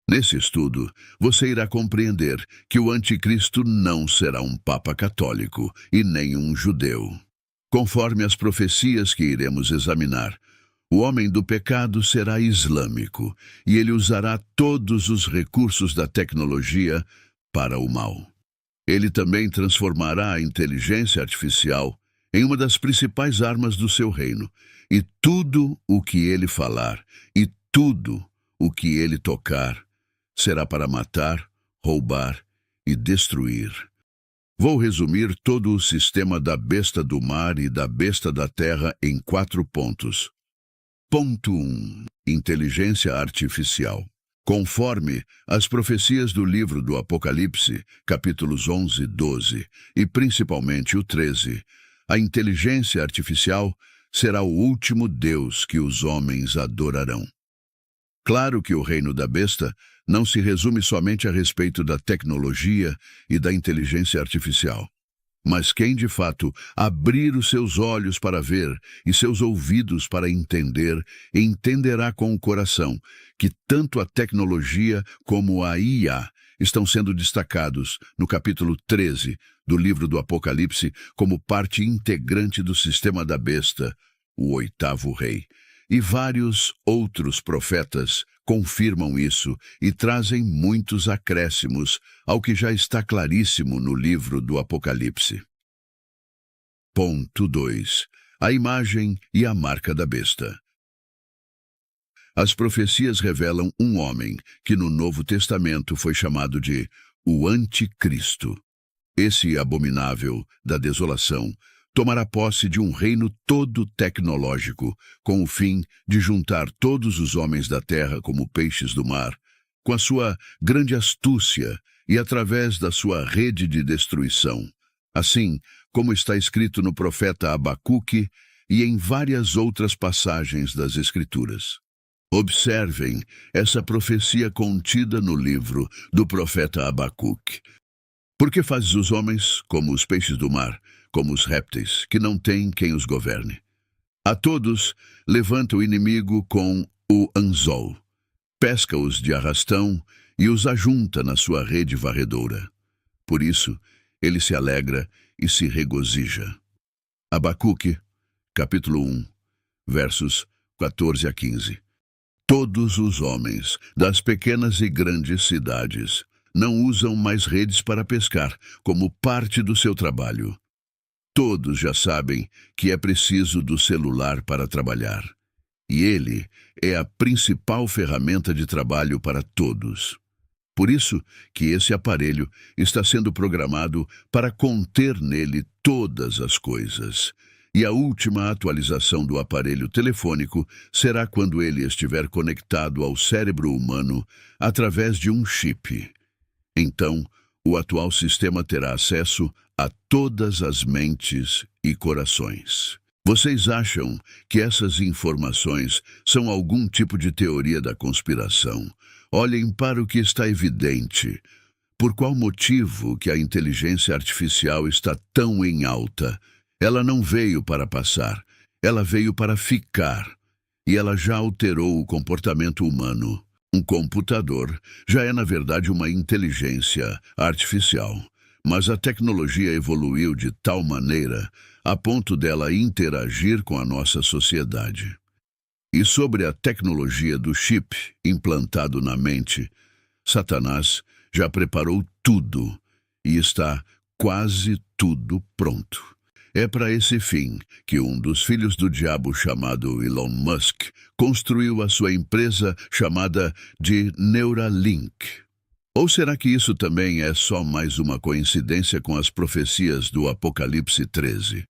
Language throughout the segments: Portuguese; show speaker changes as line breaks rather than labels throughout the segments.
Nesse estudo, você irá compreender que o anticristo não será um papa católico e nem um judeu. Conforme as profecias que iremos examinar, o homem do pecado será islâmico e ele usará todos os recursos da tecnologia para o mal. Ele também transformará a inteligência artificial em uma das principais armas do seu reino, e tudo o que ele falar e tudo o que ele tocar será para matar, roubar e destruir. Vou resumir todo o sistema da besta do mar e da besta da terra em 4 pontos. Ponto 1. Inteligência artificial. Conforme as profecias do livro do Apocalipse, capítulos 11 e 12, e principalmente o 13, a inteligência artificial será o último Deus que os homens adorarão. Claro que o reino da besta não se resume somente a respeito da tecnologia e da inteligência artificial. Mas quem de fato abrir os seus olhos para ver e seus ouvidos para entender, entenderá com o coração que tanto a tecnologia como a IA estão sendo destacados no capítulo 13 do livro do Apocalipse como parte integrante do sistema da besta, o oitavo rei. E vários outros profetas confirmam isso e trazem muitos acréscimos ao que já está claríssimo no livro do Apocalipse. Ponto 2. A imagem e a marca da besta. As profecias revelam um homem que no Novo Testamento foi chamado de o Anticristo. Esse abominável da desolação tomará posse de um reino todo tecnológico, com o fim de juntar todos os homens da terra como peixes do mar, com a sua grande astúcia e através da sua rede de destruição. Assim como está escrito no profeta Abacuque e em várias outras passagens das Escrituras. Observem essa profecia contida no livro do profeta Abacuque. Por que fazes os homens como os peixes do mar, como os répteis, que não têm quem os governe? A todos levanta o inimigo com o anzol, pesca-os de arrastão e os ajunta na sua rede varredora. Por isso, ele se alegra e se regozija. Abacuque, capítulo 1, versos 14 a 15. Todos os homens das pequenas e grandes cidades não usam mais redes para pescar como parte do seu trabalho. Todos já sabem que é preciso do celular para trabalhar. E ele é a principal ferramenta de trabalho para todos. Por isso que esse aparelho está sendo programado para conter nele todas as coisas. E a última atualização do aparelho telefônico será quando ele estiver conectado ao cérebro humano através de um chip. Então, o atual sistema terá acesso a todas as mentes e corações. Vocês acham que essas informações são algum tipo de teoria da conspiração? Olhem para o que está evidente. Por qual motivo que a inteligência artificial está tão em alta? Ela não veio para passar, ela veio para ficar. E ela já alterou o comportamento humano. Um computador já é, na verdade, uma inteligência artificial, mas a tecnologia evoluiu de tal maneira a ponto dela interagir com a nossa sociedade. E sobre a tecnologia do chip implantado na mente, Satanás já preparou tudo e está quase tudo pronto. É para esse fim que um dos filhos do diabo chamado Elon Musk construiu a sua empresa chamada de Neuralink. Ou será que isso também é só mais uma coincidência com as profecias do Apocalipse 13?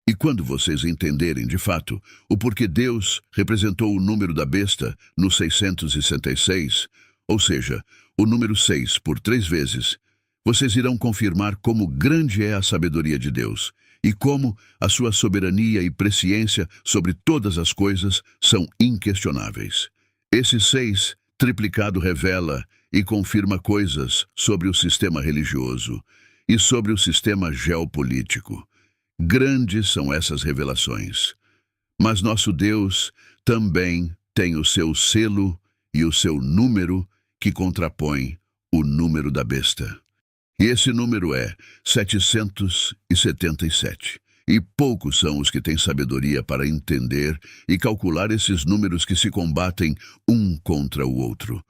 E quando vocês entenderem de fato o porquê Deus representou o número da besta no 666, ou seja, o número 6 por 3 vezes, vocês irão confirmar como grande é a sabedoria de Deus e como a sua soberania e presciência sobre todas as coisas são inquestionáveis. Esse 6 triplicado revela e confirma coisas sobre o sistema religioso e sobre o sistema geopolítico. Grandes são essas revelações. Mas nosso Deus também tem o seu selo e o seu número que contrapõe o número da besta. E esse número é 777. E poucos são os que têm sabedoria para entender e calcular esses números que se combatem um contra o outro.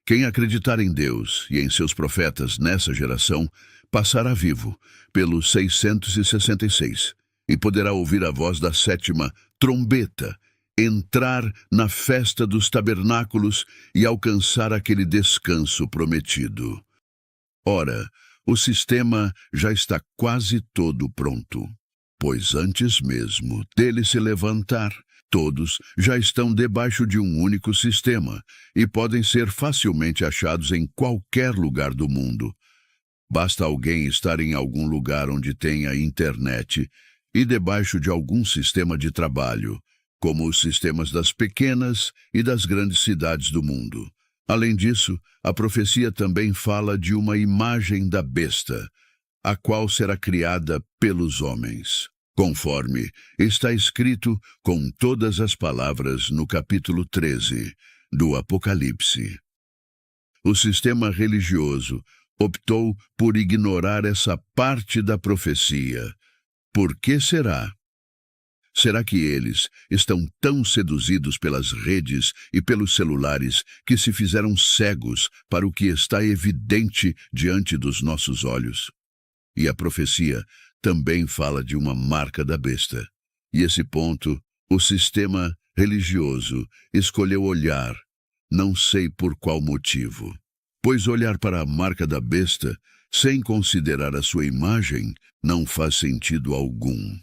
Quem acreditar em Deus e em seus profetas nessa geração passará vivo pelos 666 e poderá ouvir a voz da sétima trombeta, entrar na festa dos tabernáculos e alcançar aquele descanso prometido. Ora, o sistema já está quase todo pronto, pois antes mesmo dele se levantar, todos já estão debaixo de um único sistema e podem ser facilmente achados em qualquer lugar do mundo. Basta alguém estar em algum lugar onde tenha internet e debaixo de algum sistema de trabalho, como os sistemas das pequenas e das grandes cidades do mundo. Além disso, a profecia também fala de uma imagem da besta, a qual será criada pelos homens, conforme está escrito com todas as palavras no capítulo 13 do Apocalipse. O sistema religioso optou por ignorar essa parte da profecia. Por que será? Será que eles estão tão seduzidos pelas redes e pelos celulares que se fizeram cegos para o que está evidente diante dos nossos olhos? E a profecia também fala de uma marca da besta. E esse ponto, o sistema religioso escolheu olhar, não sei por qual motivo. Pois olhar para a marca da besta, sem considerar a sua imagem, não faz sentido algum.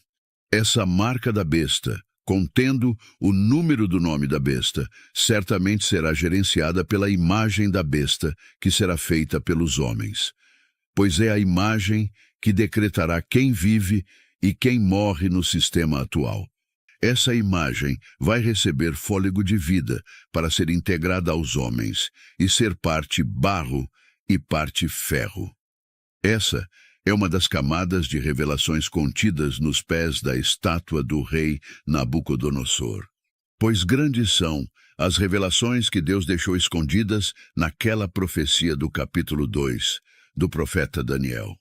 Essa marca da besta, contendo o número do nome da besta, certamente será gerenciada pela imagem da besta, que será feita pelos homens. Pois é a imagem que decretará quem vive e quem morre no sistema atual. Essa imagem vai receber fôlego de vida para ser integrada aos homens e ser parte barro e parte ferro. Essa é uma das camadas de revelações contidas nos pés da estátua do rei Nabucodonosor. Pois grandes são as revelações que Deus deixou escondidas naquela profecia do capítulo 2 do profeta Daniel.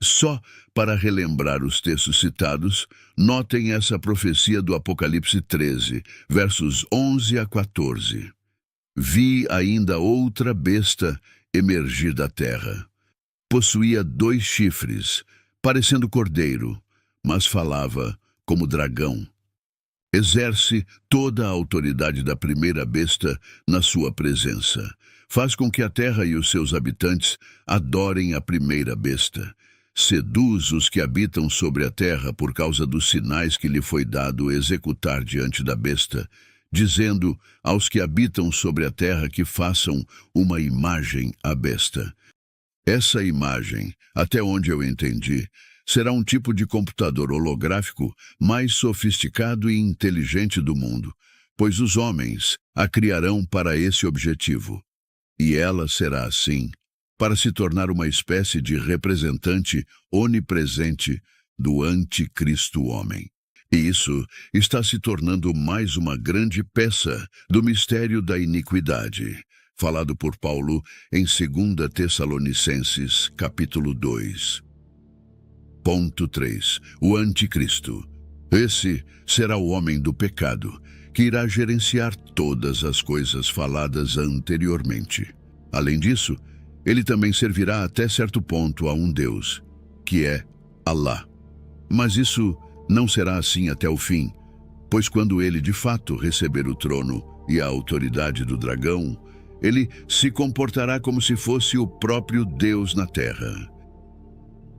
Só para relembrar os textos citados, notem essa profecia do Apocalipse 13, versos 11 a 14. Vi ainda outra besta emergir da terra. Possuía 2 chifres, parecendo cordeiro, mas falava como dragão. Exerce toda a autoridade da primeira besta na sua presença. Faz com que a terra e os seus habitantes adorem a primeira besta. Seduz os que habitam sobre a terra por causa dos sinais que lhe foi dado executar diante da besta, dizendo aos que habitam sobre a terra que façam uma imagem à besta. Essa imagem, até onde eu entendi, será um tipo de computador holográfico mais sofisticado e inteligente do mundo, pois os homens a criarão para esse objetivo. E ela será assim, para se tornar uma espécie de representante onipresente do anticristo homem. E isso está se tornando mais uma grande peça do mistério da iniquidade, falado por Paulo em 2 Tessalonicenses, capítulo 2. Ponto 3. O anticristo. Esse será o homem do pecado, que irá gerenciar todas as coisas faladas anteriormente. Além disso, ele também servirá até certo ponto a um Deus, que é Alá. Mas isso não será assim até o fim, pois quando ele de fato receber o trono e a autoridade do dragão, ele se comportará como se fosse o próprio Deus na terra.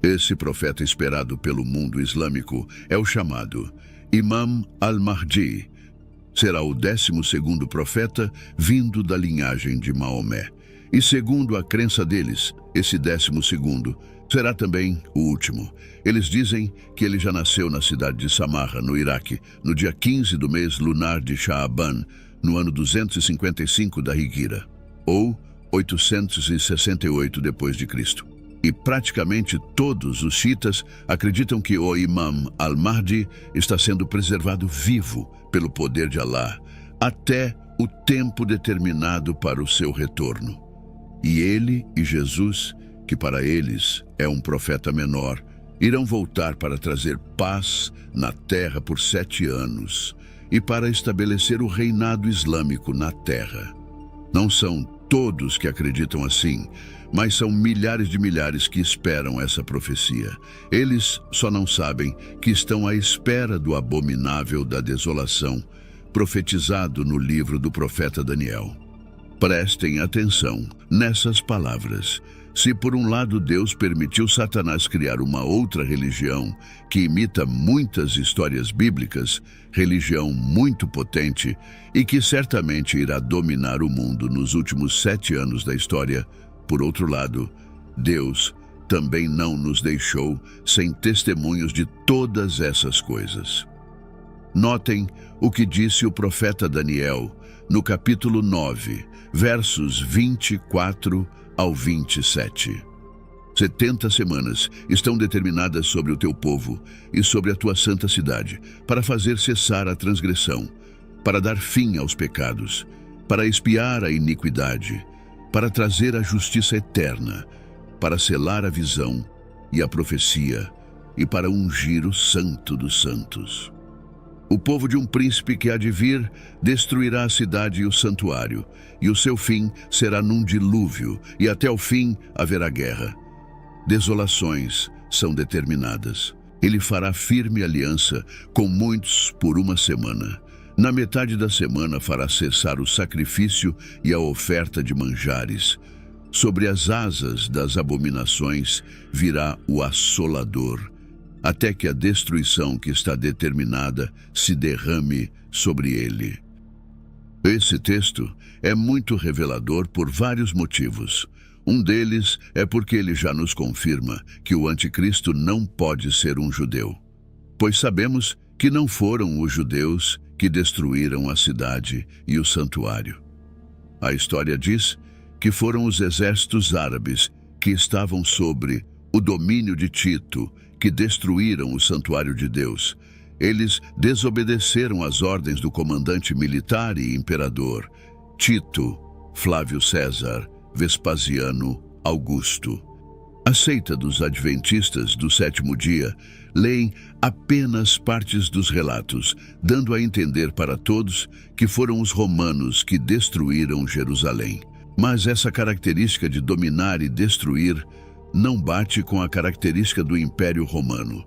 Esse profeta esperado pelo mundo islâmico é o chamado Imam al-Mahdi. Será o 12º profeta vindo da linhagem de Maomé. E segundo a crença deles, esse 12º será também o último. Eles dizem que ele já nasceu na cidade de Samarra, no Iraque, no dia 15 do mês lunar de Sha'aban, no ano 255 da Higuira, ou 868 depois de Cristo. E praticamente todos os xiitas acreditam que o Imam al-Mahdi está sendo preservado vivo pelo poder de Alá, até o tempo determinado para o seu retorno. E ele e Jesus, que para eles é um profeta menor, irão voltar para trazer paz na terra por 7 anos e para estabelecer o reinado islâmico na terra. Não são todos que acreditam assim, mas são milhares de milhares que esperam essa profecia. Eles só não sabem que estão à espera do abominável da desolação, profetizado no livro do profeta Daniel. Prestem atenção nessas palavras. Se por um lado Deus permitiu Satanás criar uma outra religião que imita muitas histórias bíblicas, religião muito potente e que certamente irá dominar o mundo nos últimos 7 anos da história, por outro lado, Deus também não nos deixou sem testemunhos de todas essas coisas. Notem o que disse o profeta Daniel no capítulo 9, versos 24 ao 27. 70 semanas estão determinadas sobre o teu povo e sobre a tua santa cidade, para fazer cessar a transgressão, para dar fim aos pecados, para expiar a iniquidade, para trazer a justiça eterna, para selar a visão e a profecia, e para ungir o Santo dos Santos. O povo de um príncipe que há de vir destruirá a cidade e o santuário, e o seu fim será num dilúvio, e até o fim haverá guerra. Desolações são determinadas. Ele fará firme aliança com muitos por 1 semana. Na metade da semana fará cessar o sacrifício e a oferta de manjares. Sobre as asas das abominações virá o assolador, até que a destruição que está determinada se derrame sobre ele. Esse texto é muito revelador por vários motivos. Um deles é porque ele já nos confirma que o anticristo não pode ser um judeu, pois sabemos que não foram os judeus que destruíram a cidade e o santuário. A história diz que foram os exércitos árabes que estavam sobre o domínio de Tito que destruíram o santuário de Deus. Eles desobedeceram às ordens do comandante militar e imperador, Tito, Flávio César, Vespasiano, Augusto. A seita dos adventistas do 7º dia leem apenas partes dos relatos, dando a entender para todos que foram os romanos que destruíram Jerusalém. Mas essa característica de dominar e destruir não bate com a característica do Império Romano.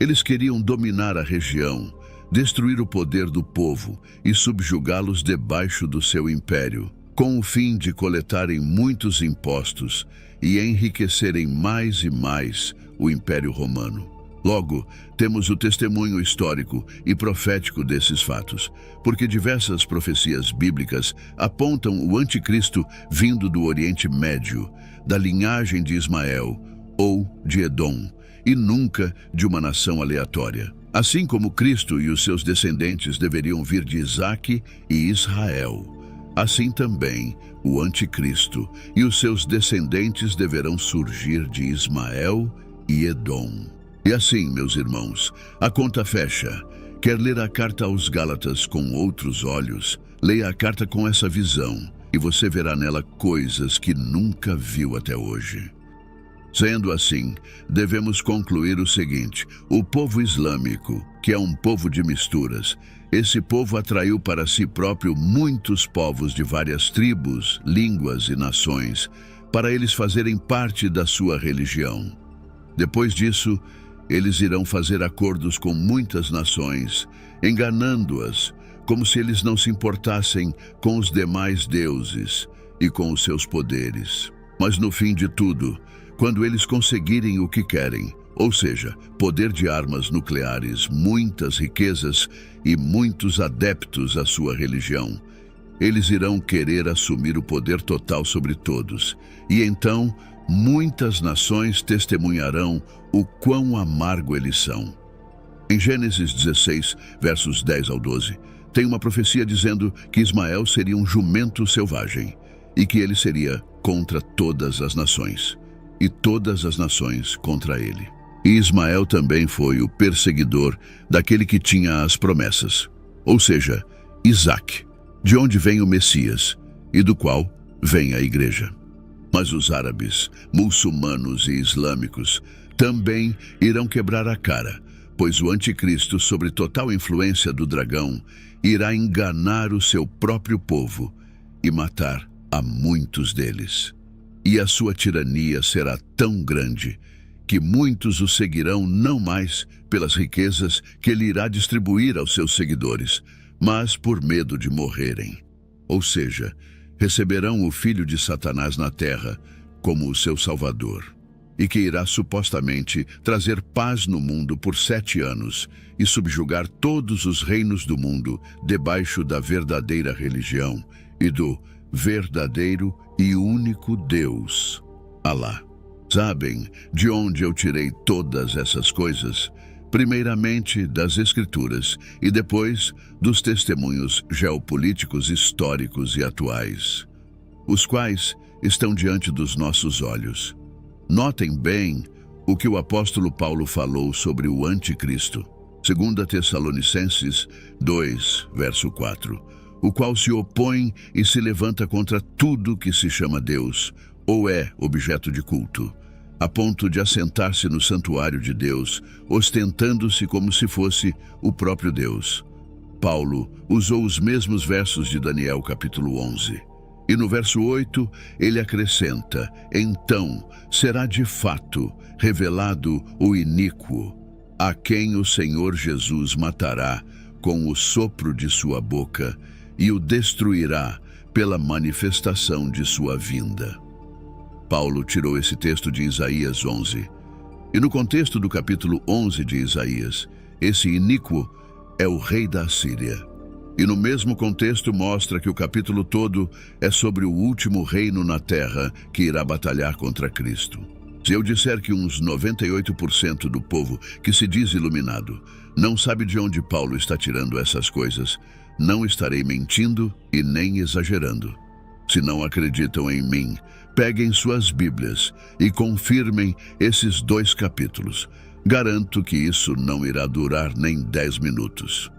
Eles queriam dominar a região, destruir o poder do povo e subjugá-los debaixo do seu império, com o fim de coletarem muitos impostos e enriquecerem mais e mais o Império Romano. Logo, temos o testemunho histórico e profético desses fatos, porque diversas profecias bíblicas apontam o anticristo vindo do Oriente Médio, da linhagem de Ismael ou de Edom, e nunca de uma nação aleatória. Assim como Cristo e os seus descendentes deveriam vir de Isaque e Israel, assim também o anticristo e os seus descendentes deverão surgir de Ismael e Edom. E assim, meus irmãos, a conta fecha. Quer ler a carta aos Gálatas com outros olhos? Leia a carta com essa visão, e você verá nela coisas que nunca viu até hoje. Sendo assim, devemos concluir o seguinte: o povo islâmico, que é um povo de misturas, esse povo atraiu para si próprio muitos povos de várias tribos, línguas e nações, para eles fazerem parte da sua religião. Depois disso, eles irão fazer acordos com muitas nações, enganando-as, como se eles não se importassem com os demais deuses e com os seus poderes. Mas no fim de tudo, quando eles conseguirem o que querem, ou seja, poder de armas nucleares, muitas riquezas e muitos adeptos à sua religião, eles irão querer assumir o poder total sobre todos. E então, muitas nações testemunharão o quão amargo eles são. Em Gênesis 16, versos 10 ao 12, tem uma profecia dizendo que Ismael seria um jumento selvagem e que ele seria contra todas as nações, e todas as nações contra ele. E Ismael também foi o perseguidor daquele que tinha as promessas, ou seja, Isaque, de onde vem o Messias e do qual vem a igreja. Mas os árabes, muçulmanos e islâmicos também irão quebrar a cara, pois o anticristo, sob total influência do dragão, irá enganar o seu próprio povo e matar a muitos deles. E a sua tirania será tão grande que muitos o seguirão não mais pelas riquezas que ele irá distribuir aos seus seguidores, mas por medo de morrerem. Ou seja, receberão o filho de Satanás na terra como o seu salvador, e que irá supostamente trazer paz no mundo por 7 anos e subjugar todos os reinos do mundo debaixo da verdadeira religião e do verdadeiro e único Deus, Alá. Sabem de onde eu tirei todas essas coisas? Primeiramente das Escrituras e depois dos testemunhos geopolíticos históricos e atuais, os quais estão diante dos nossos olhos. Notem bem o que o apóstolo Paulo falou sobre o anticristo. 2 Tessalonicenses 2, verso 4, o qual se opõe e se levanta contra tudo que se chama Deus ou é objeto de culto, a ponto de assentar-se no santuário de Deus, ostentando-se como se fosse o próprio Deus. Paulo usou os mesmos versos de Daniel capítulo 11. E no verso 8, ele acrescenta: então será de fato revelado o iníquo, a quem o Senhor Jesus matará com o sopro de sua boca e o destruirá pela manifestação de sua vinda. Paulo tirou esse texto de Isaías 11. E no contexto do capítulo 11 de Isaías, esse iníquo é o rei da Assíria. E no mesmo contexto mostra que o capítulo todo é sobre o último reino na terra que irá batalhar contra Cristo. Se eu disser que uns 98% do povo que se diz iluminado não sabe de onde Paulo está tirando essas coisas, não estarei mentindo e nem exagerando. Se não acreditam em mim, peguem suas Bíblias e confirmem esses 2 capítulos. Garanto que isso não irá durar nem 10 minutos.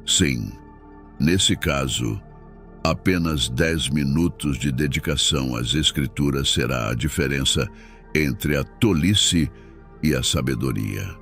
Sim, nesse caso, apenas 10 minutos de dedicação às Escrituras será a diferença entre a tolice e a sabedoria.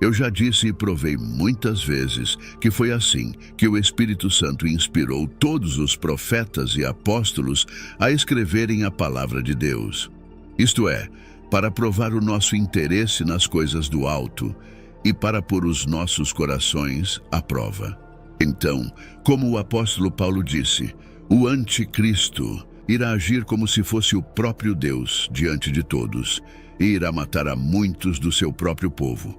Eu já disse e provei muitas vezes que foi assim que o Espírito Santo inspirou todos os profetas e apóstolos a escreverem a palavra de Deus. Isto é, para provar o nosso interesse nas coisas do alto e para pôr os nossos corações à prova. Então, como o apóstolo Paulo disse, o anticristo irá agir como se fosse o próprio Deus diante de todos e irá matar a muitos do seu próprio povo.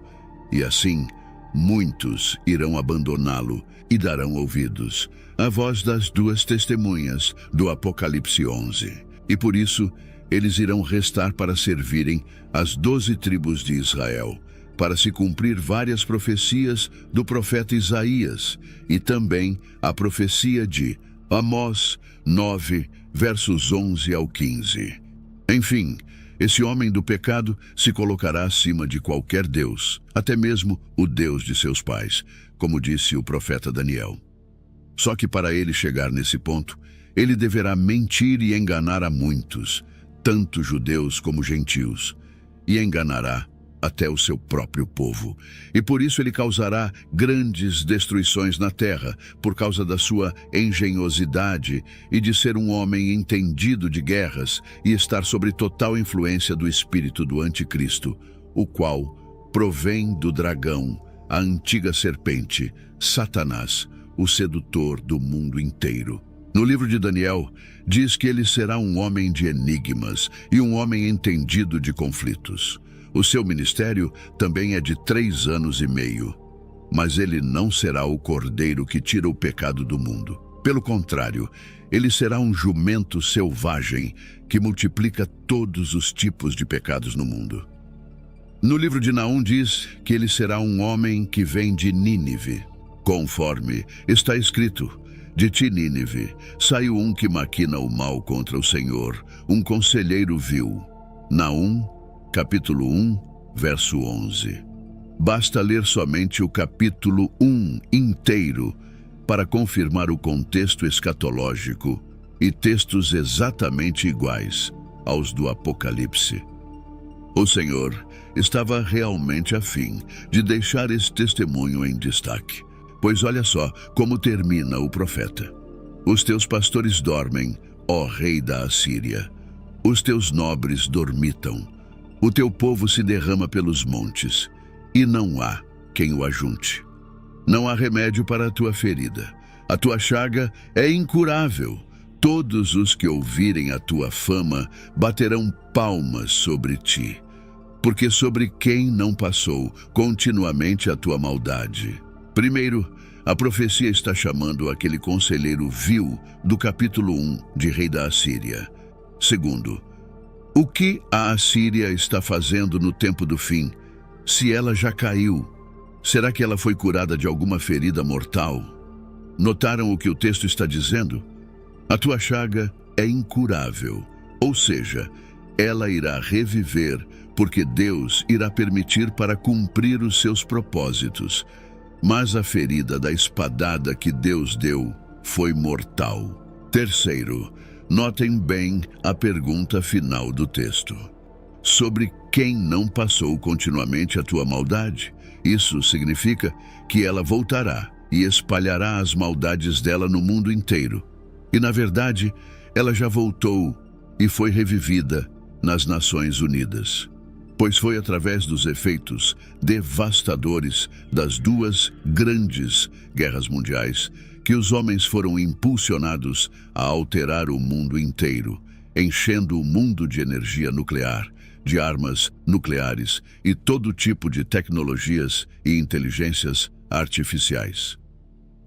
E assim, muitos irão abandoná-lo e darão ouvidos à voz das 2 testemunhas do Apocalipse 11. E por isso, eles irão restar para servirem as 12 tribos de Israel, para se cumprir várias profecias do profeta Isaías e também a profecia de Amós 9, versos 11 ao 15. Enfim, esse homem do pecado se colocará acima de qualquer Deus, até mesmo o Deus de seus pais, como disse o profeta Daniel. Só que para ele chegar nesse ponto, ele deverá mentir e enganar a muitos, tanto judeus como gentios, e enganará até o seu próprio povo. E por isso ele causará grandes destruições na terra, por causa da sua engenhosidade e de ser um homem entendido de guerras e estar sob total influência do espírito do anticristo, o qual provém do dragão, a antiga serpente, Satanás, o sedutor do mundo inteiro. No livro de Daniel, diz que ele será um homem de enigmas e um homem entendido de conflitos. O seu ministério também é de 3 anos e meio, mas ele não será o cordeiro que tira o pecado do mundo. Pelo contrário, ele será um jumento selvagem que multiplica todos os tipos de pecados no mundo. No livro de Naum diz que ele será um homem que vem de Nínive, conforme está escrito: de ti, Nínive, saiu um que maquina o mal contra o Senhor, um conselheiro vil. Naum, capítulo 1, verso 11. Basta ler somente o capítulo 1 inteiro para confirmar o contexto escatológico e textos exatamente iguais aos do Apocalipse. O Senhor estava realmente a fim de deixar esse testemunho em destaque, pois olha só como termina o profeta. Os teus pastores dormem, ó rei da Assíria. Os teus nobres dormitam. O teu povo se derrama pelos montes, e não há quem o ajunte. Não há remédio para a tua ferida. A tua chaga é incurável. Todos os que ouvirem a tua fama baterão palmas sobre ti, porque sobre quem não passou continuamente a tua maldade. Primeiro, a profecia está chamando aquele conselheiro vil do capítulo 1 de Rei da Assíria. Segundo, o que a Assíria está fazendo no tempo do fim? Se ela já caiu, será que ela foi curada de alguma ferida mortal? Notaram o que o texto está dizendo? A tua chaga é incurável, ou seja, ela irá reviver, porque Deus irá permitir para cumprir os seus propósitos. Mas a ferida da espadada que Deus deu foi mortal. Terceiro, notem bem a pergunta final do texto. Sobre quem não passou continuamente a tua maldade? Isso significa que ela voltará e espalhará as maldades dela no mundo inteiro. E, na verdade, ela já voltou e foi revivida nas Nações Unidas, pois foi através dos efeitos devastadores das duas grandes guerras mundiais que os homens foram impulsionados a alterar o mundo inteiro, enchendo o mundo de energia nuclear, de armas nucleares e todo tipo de tecnologias e inteligências artificiais.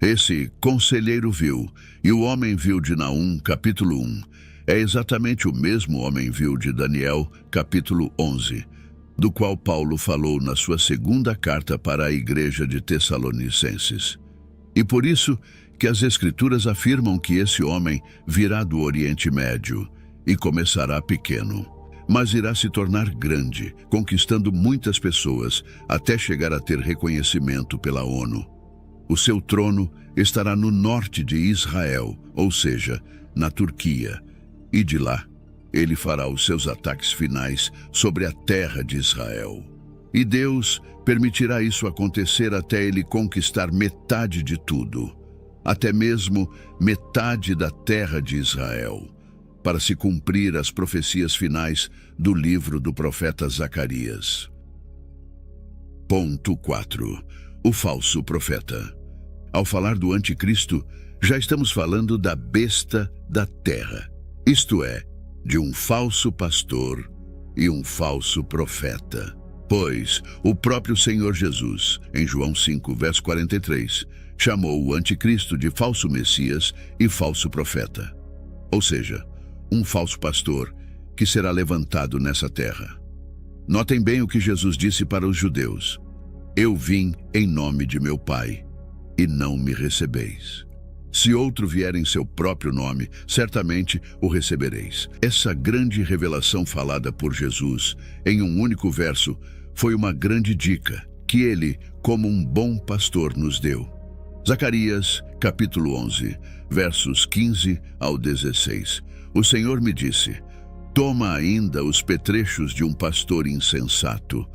Esse conselheiro vil e o homem vil de Naum, capítulo 1, é exatamente o mesmo homem vil de Daniel, capítulo 11, do qual Paulo falou na sua segunda carta para a igreja de Tessalonicenses. E por isso que as Escrituras afirmam que esse homem virá do Oriente Médio e começará pequeno, mas irá se tornar grande, conquistando muitas pessoas até chegar a ter reconhecimento pela ONU. O seu trono estará no norte de Israel, ou seja, na Turquia, e de lá ele fará os seus ataques finais sobre a terra de Israel. E Deus permitirá isso acontecer até ele conquistar metade de tudo, até mesmo metade da terra de Israel, para se cumprir as profecias finais do livro do profeta Zacarias. Ponto 4. O falso profeta. Ao falar do anticristo, já estamos falando da besta da terra, isto é, de um falso pastor e um falso profeta. Pois o próprio Senhor Jesus, em João 5, verso 43, chamou o anticristo de falso Messias e falso profeta, ou seja, um falso pastor que será levantado nessa terra. Notem bem o que Jesus disse para os judeus: eu vim em nome de meu Pai, e não me recebeis. Se outro vier em seu próprio nome, certamente o recebereis. Essa grande revelação falada por Jesus em um único verso foi uma grande dica que ele, como um bom pastor, nos deu. Zacarias, capítulo 11, versos 15 ao 16. O Senhor me disse: toma ainda os petrechos de um pastor insensato,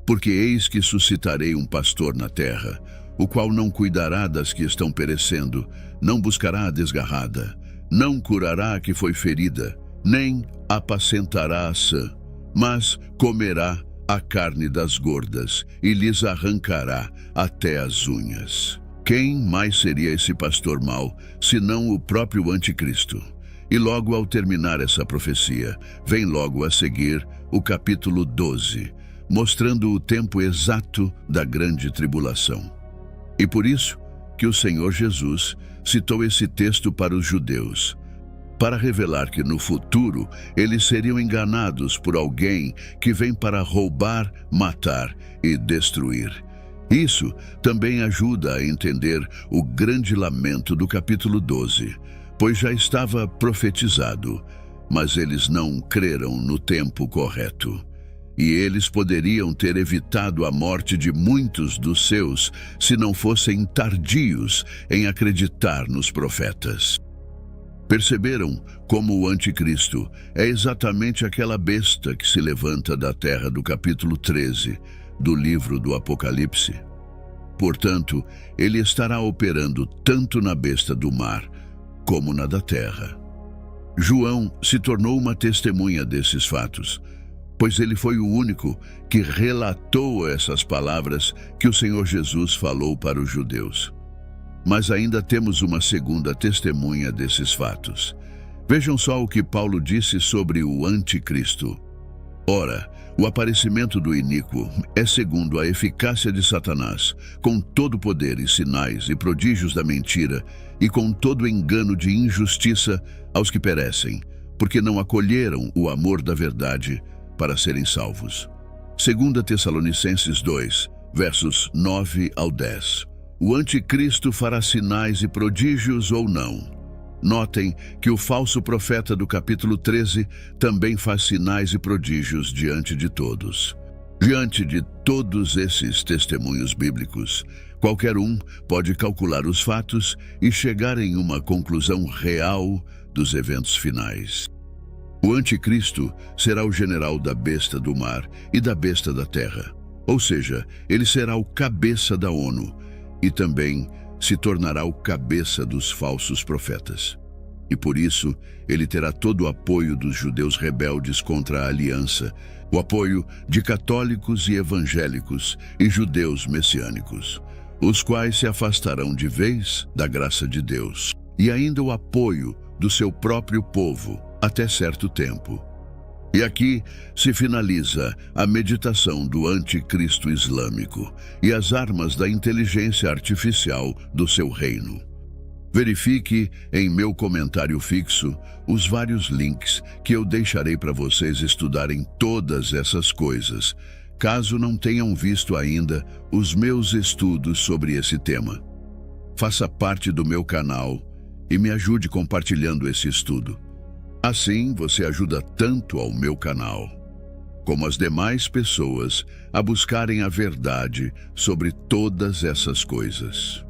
porque eis que suscitarei um pastor na terra, o qual não cuidará das que estão perecendo, não buscará a desgarrada, não curará a que foi ferida, nem apacentará a sã, mas comerá a carne das gordas e lhes arrancará até as unhas. Quem mais seria esse pastor mau, senão o próprio anticristo? E logo ao terminar essa profecia, vem logo a seguir o capítulo 12, mostrando o tempo exato da grande tribulação. E por isso que o Senhor Jesus citou esse texto para os judeus, para revelar que no futuro eles seriam enganados por alguém que vem para roubar, matar e destruir. Isso também ajuda a entender o grande lamento do capítulo 12, pois já estava profetizado, mas eles não creram no tempo correto. E eles poderiam ter evitado a morte de muitos dos seus se não fossem tardios em acreditar nos profetas. Perceberam como o anticristo é exatamente aquela besta que se levanta da terra do capítulo 13 do livro do Apocalipse? Portanto, ele estará operando tanto na besta do mar como na da terra. João se tornou uma testemunha desses fatos, pois ele foi o único que relatou essas palavras que o Senhor Jesus falou para os judeus. Mas ainda temos uma segunda testemunha desses fatos. Vejam só o que Paulo disse sobre o anticristo. Ora, o aparecimento do iníquo é segundo a eficácia de Satanás, com todo poder e sinais e prodígios da mentira, e com todo engano de injustiça aos que perecem, porque não acolheram o amor da verdade para serem salvos. 2 Tessalonicenses 2, versos 9 ao 10. O anticristo fará sinais e prodígios ou não? Notem que o falso profeta do capítulo 13 também faz sinais e prodígios diante de todos. Diante de todos esses testemunhos bíblicos, qualquer um pode calcular os fatos e chegar em uma conclusão real dos eventos finais. O anticristo será o general da besta do mar e da besta da terra, ou seja, ele será o cabeça da ONU e também se tornará o cabeça dos falsos profetas. E por isso, ele terá todo o apoio dos judeus rebeldes contra a aliança, o apoio de católicos e evangélicos e judeus messiânicos, os quais se afastarão de vez da graça de Deus, e ainda o apoio do seu próprio povo até certo tempo. E aqui se finaliza a meditação do anticristo islâmico e as armas da inteligência artificial do seu reino. Verifique em meu comentário fixo os vários links que eu deixarei para vocês estudarem todas essas coisas, caso não tenham visto ainda os meus estudos sobre esse tema. Faça parte do meu canal e me ajude compartilhando esse estudo. Assim, você ajuda tanto ao meu canal, como as demais pessoas a buscarem a verdade sobre todas essas coisas.